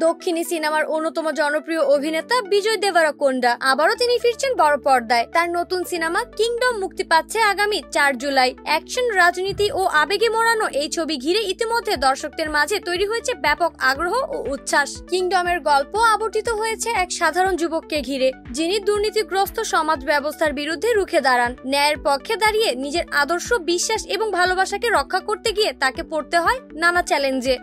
দক্ষিণী সিনেমার অন্যতম জনপ্রিয় অভিনেতা বিজয় দেবরকোন্ডা আবারও তিনি ফিরছেন বড় পর্দায়। তার নতুন সিনেমা কিংডম মুক্তি পাচ্ছে আগামী 4 জুলাই। অ্যাকশন, রাজনীতি ও আবেগে মোড়ানো এই ছবি ঘিরে ইতিমধ্যে দর্শকদের মাঝে তৈরি হয়েছে ব্যাপক আগ্রহ ও উচ্ছ্বাস। কিংডমের গল্প আবর্তিত হয়েছে এক সাধারণ যুবককে ঘিরে, যিনি দুর্নীতিগ্রস্ত সমাজ ব্যবস্থার বিরুদ্ধে রুখে দাঁড়ান। ন্যায়ের পক্ষে দাঁড়িয়ে নিজের আদর্শ, বিশ্বাস এবং ভালোবাসাকে রক্ষা করতে গিয়ে তাকে পড়তে হয় নানা চ্যালেঞ্জে।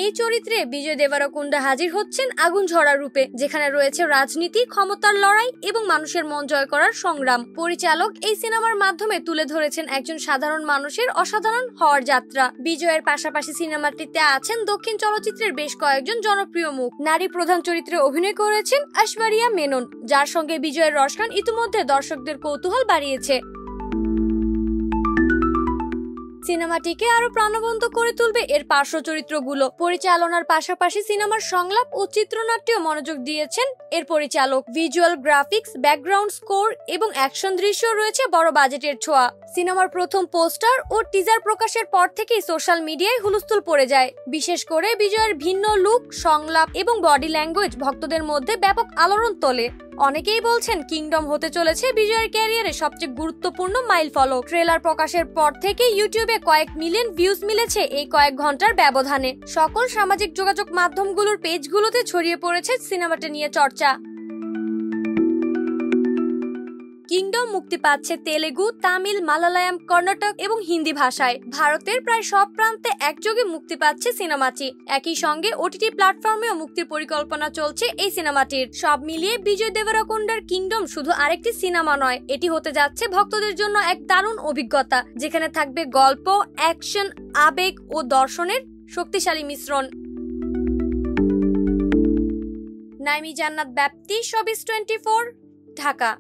এই চরিত্রে বিজয় দেবরকোন্ডা হাজির হচ্ছেন আগুন ঝরা রূপে, যেখানে রয়েছে রাজনীতি, ক্ষমতার লড়াই এবং মানুষের মন জয় করার সংগ্রাম। পরিচালক এই সিনেমার মাধ্যমে তুলে ধরেছেন একজন সাধারণ মানুষের অসাধারণ হওয়ার যাত্রা। বিজয়ের পাশাপাশি সিনেমাটিতে আছেন দক্ষিণ চলচ্চিত্রের বেশ কয়েকজন জনপ্রিয় মুখ। নারী প্রধান চরিত্রে অভিনয় করেছেন ঐশ্বরিয়া মেনন, যার সঙ্গে বিজয়ের রসখান ইতিমধ্যে দর্শকদের কৌতূহল বাড়িয়েছে। সিনেমাটিকে আরো প্রাণবন্ত করে তুলবে এর পার্শ্ব চরিত্রগুলো। পরিচালনার পাশাপাশি সিনেমার সংলাপ ও চিত্রনাট্যেও মনোযোগ দিয়েছেন এর পরিচালক। ভিজুয়াল গ্রাফিক্স, ব্যাকগ্রাউন্ড স্কোর এবং অ্যাকশন দৃশ্য রয়েছে বড় বাজেটের ছোঁয়া। সিনেমার প্রথম পোস্টার ও টিজার প্রকাশের পর থেকেই সোশ্যাল মিডিয়ায় হুলস্থুল পড়ে যায়। বিশেষ করে বিজয়ের ভিন্ন লুক, সংলাপ এবং বডি ল্যাঙ্গুয়েজ ভক্তদের মধ্যে ব্যাপক আলোড়ন তোলে। অনেকেই বলছেন কিংডম হতে চলেছে বিজয়ের ক্যারিয়ারে সবচেয়ে গুরুত্বপূর্ণ মাইলফলক। ট্রেলার প্রকাশের পর থেকে ইউটিউবে কয়েক মিলিয়ন ভিউজ মিলেছে এই কয়েক ঘন্টার ব্যবধানে। সকল সামাজিক যোগাযোগ মাধ্যমগুলোর পেজগুলোতে ছড়িয়ে পড়েছে সিনেমাটা নিয়ে চর্চা। কিংডম মুক্তি পাচ্ছে তেলেগু, তামিল, মালায়ালাম, কর্ণাটক এবং হিন্দি ভাষায়। ভারতের প্রায় সব প্রান্তে একযোগে মুক্তি পাচ্ছে সিনেমাটি। একই সঙ্গে ওটিটি প্ল্যাটফর্মেও মুক্তির পরিকল্পনা চলছে এই সিনেমাটির। সব মিলিয়ে বিজয় দেবরকোন্ডার কিংডম শুধু আরেকটি সিনেমা নয়, এটি হতে যাচ্ছে ভক্তদের জন্য এক দারুণ অভিজ্ঞতা, যেখানে থাকবে গল্প, অ্যাকশন, আবেগ ও দর্শনের শক্তিশালী মিশ্রণ। নাইমি জান্নাত ব্যাপ্তি, শোবিজ 24, ঢাকা।